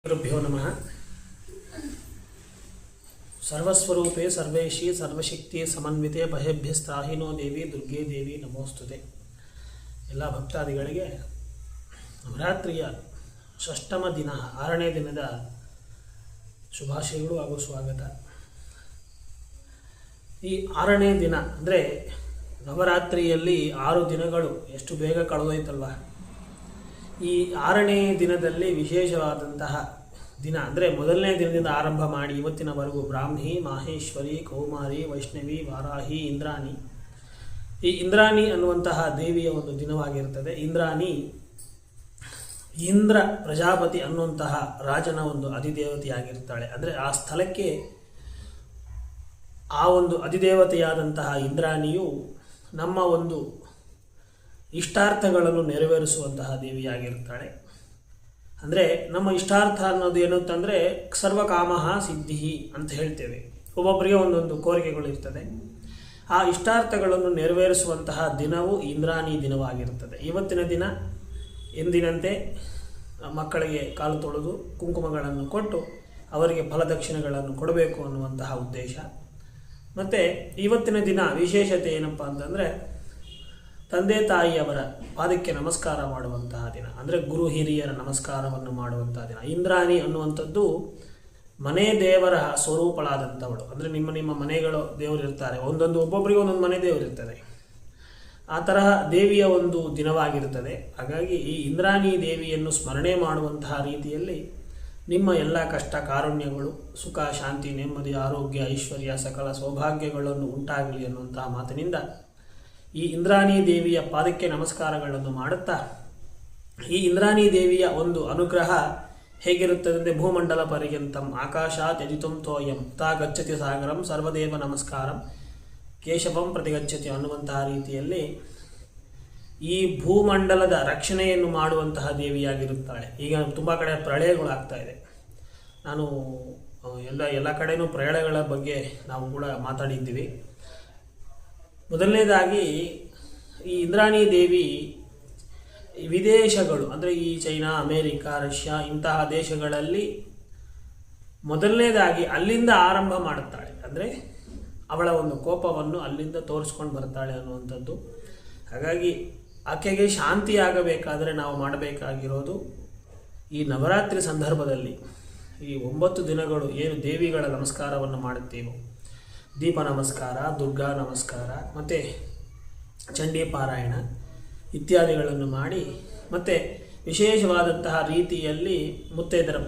ಗುರುಭ್ಯೋ ನಮಃ. ಸರ್ವಸ್ವರೂಪೇ ಸರ್ವೇಶಿ ಸರ್ವಶಕ್ತಿ ಸಮನ್ವಿತೆ ಭಯಭ್ಯಸ್ತ್ರಾಹಿನೋ ದೇವಿ ದುರ್ಗೆ ದೇವಿ ನಮೋಸ್ತುತೆ. ಎಲ್ಲ ಭಕ್ತಾದಿಗಳಿಗೆ ನವರಾತ್ರಿಯ ಷಷ್ಠಮ ದಿನ 6ನೇ ದಿನದ ಶುಭಾಶಯಗಳು ಹಾಗೂ ಸ್ವಾಗತ. ಈ 6ನೇ ದಿನ ಅಂದರೆ ನವರಾತ್ರಿಯಲ್ಲಿ 6 ದಿನಗಳು ಎಷ್ಟು ಬೇಗ ಕಳೆದೋಯ್ತಲ್ವ. ಈ 6ನೇ ದಿನದಲ್ಲಿ ವಿಶೇಷವಾದಂತಹ ದಿನ ಅಂದರೆ ಮೊದಲನೇ ದಿನದಿಂದ ಆರಂಭ ಮಾಡಿ ಇವತ್ತಿನವರೆಗೂ ಬ್ರಾಹ್ಮಿ, ಮಾಹೇಶ್ವರಿ, ಕೌಮಾರಿ, ವೈಷ್ಣವಿ, ವಾರಾಹಿ, ಇಂದ್ರಾಣಿ. ಈ ಇಂದ್ರಾಣಿ ಅನ್ನುವಂತಹ ದೇವಿಯ ಒಂದು ದಿನವಾಗಿರುತ್ತದೆ. ಇಂದ್ರಾಣಿ ಇಂದ್ರ ಪ್ರಜಾಪತಿ ಅನ್ನುವಂತಹ ರಾಜನ ಒಂದು ಅಧಿದೇವತೆಯಾಗಿರ್ತಾಳೆ. ಅಂದರೆ ಆ ಸ್ಥಳಕ್ಕೆ ಆ ಒಂದು ಅಧಿದೇವತೆಯಾದಂತಹ ಇಂದ್ರಾಣಿಯು ನಮ್ಮ ಒಂದು ಇಷ್ಟಾರ್ಥಗಳನ್ನು ನೆರವೇರಿಸುವಂತಹ ದೇವಿಯಾಗಿರ್ತಾಳೆ. ಅಂದರೆ ನಮ್ಮ ಇಷ್ಟಾರ್ಥ ಅನ್ನೋದು ಏನು ಅಂತಂದರೆ ಸರ್ವಕಾಮಃ ಸಿದ್ಧಿ ಅಂತ ಹೇಳ್ತೇವೆ. ಒಬ್ಬೊಬ್ಬರಿಗೆ ಒಂದೊಂದು ಕೋರಿಕೆಗಳು ಇರ್ತದೆ. ಆ ಇಷ್ಟಾರ್ಥಗಳನ್ನು ನೆರವೇರಿಸುವಂತಹ ದಿನವು ಇಂದ್ರಾಣಿ ದಿನವಾಗಿರುತ್ತದೆ. ಇವತ್ತಿನ ದಿನ ಎಂದಿನಂತೆ ಮಕ್ಕಳಿಗೆ ಕಾಲು ತೊಳೆದು ಕುಂಕುಮಗಳನ್ನು ಕೊಟ್ಟು ಅವರಿಗೆ ಫಲದಕ್ಷಿಣೆಗಳನ್ನು ಕೊಡಬೇಕು ಅನ್ನುವಂತಹ ಉದ್ದೇಶ. ಮತ್ತು ಇವತ್ತಿನ ದಿನ ವಿಶೇಷತೆ ಏನಪ್ಪ ಅಂತಂದರೆ ತಂದೆ ತಾಯಿಯವರ ಪಾದಕ್ಕೆ ನಮಸ್ಕಾರ ಮಾಡುವಂತಹ ದಿನ, ಅಂದರೆ ಗುರು ಹಿರಿಯರ ನಮಸ್ಕಾರವನ್ನು ಮಾಡುವಂತಹ ದಿನ. ಇಂದ್ರಾಣಿ ಅನ್ನುವಂಥದ್ದು ಮನೆ ದೇವರ ಸ್ವರೂಪಳಾದಂಥವಳು. ಅಂದರೆ ನಿಮ್ಮ ಮನೆಗಳು ದೇವರಿರ್ತಾರೆ, ಒಬ್ಬೊಬ್ಬರಿಗೆ ಒಂದೊಂದು ಮನೆ ದೇವರಿರ್ತದೆ. ಆ ತರಹ ದೇವಿಯ ಒಂದು ದಿನವಾಗಿರುತ್ತದೆ. ಹಾಗಾಗಿ ಈ ಇಂದ್ರಾಣಿ ದೇವಿಯನ್ನು ಸ್ಮರಣೆ ಮಾಡುವಂತಹ ರೀತಿಯಲ್ಲಿ ನಿಮ್ಮ ಎಲ್ಲ ಕಷ್ಟ ಕಾರುಣ್ಯಗಳು, ಸುಖ, ಶಾಂತಿ, ನೆಮ್ಮದಿ, ಆರೋಗ್ಯ, ಐಶ್ವರ್ಯ, ಸಕಲ ಸೌಭಾಗ್ಯಗಳನ್ನು ಉಂಟಾಗಲಿ ಅನ್ನುವಂತಹ ಮಾತಿನಿಂದ ಈ ಇಂದ್ರಾಣಿ ದೇವಿಯ ಪಾದಕ್ಕೆ ನಮಸ್ಕಾರಗಳನ್ನು ಮಾಡುತ್ತಾ, ಈ ಇಂದ್ರಾಣಿ ದೇವಿಯ ಒಂದು ಅನುಗ್ರಹ ಹೇಗಿರುತ್ತದೆ ಅಂದರೆ ಭೂಮಂಡಲ ಪರ್ಯಂತಂ ಆಕಾಶಾತ್ ಯಜಿತುಂ ತೋಯಂ ತಾ ಗಚ್ಚತಿ ಸಾಗರಂ ಸರ್ವದೇವ ನಮಸ್ಕಾರಂ ಕೇಶವಂ ಪ್ರತಿಗಚ್ಚತಿ ಅನ್ನುವಂತಹ ರೀತಿಯಲ್ಲಿ ಈ ಭೂಮಂಡಲದ ರಕ್ಷಣೆಯನ್ನು ಮಾಡುವಂತಹ ದೇವಿಯಾಗಿರುತ್ತಾಳೆ. ಈಗ ತುಂಬ ಕಡೆ ಪ್ರಳಯಗಳಾಗ್ತಾ ಇದೆ. ನಾನು ಎಲ್ಲ ಕಡೆಯೂ ಪ್ರಳಯಗಳ ಬಗ್ಗೆ ನಾವು ಕೂಡ ಮಾತಾಡಿದ್ದೀವಿ. ಮೊದಲನೇದಾಗಿ ಈ ಇಂದ್ರಾಣಿ ದೇವಿ ವಿದೇಶಗಳು ಅಂದರೆ ಈ ಚೈನಾ, ಅಮೇರಿಕಾ, ರಷ್ಯಾ ಇಂತಹ ದೇಶಗಳಲ್ಲಿ ಮೊದಲನೇದಾಗಿ ಅಲ್ಲಿಂದ ಆರಂಭ ಮಾಡುತ್ತಾಳೆ. ಅಂದರೆ ಅವಳ ಒಂದು ಕೋಪವನ್ನು ಅಲ್ಲಿಂದ ತೋರಿಸ್ಕೊಂಡು ಬರ್ತಾಳೆ ಅನ್ನುವಂಥದ್ದು. ಹಾಗಾಗಿ ಆಕೆಗೆ ಶಾಂತಿಯಾಗಬೇಕಾದರೆ ನಾವು ಮಾಡಬೇಕಾಗಿರೋದು ಈ ನವರಾತ್ರಿ ಸಂದರ್ಭದಲ್ಲಿ ಈ 9 ದಿನಗಳು ಏನು ದೇವಿಗಳ ನಮಸ್ಕಾರವನ್ನು ಮಾಡುತ್ತೀವೋ, ದೀಪ ನಮಸ್ಕಾರ, ದುರ್ಗಾ ನಮಸ್ಕಾರ ಮತ್ತು ಚಂಡೀ ಪಾರಾಯಣ ಇತ್ಯಾದಿಗಳನ್ನು ಮಾಡಿ, ಮತ್ತು ವಿಶೇಷವಾದಂತಹ ರೀತಿಯಲ್ಲಿ ಮುತ್ತೈದರ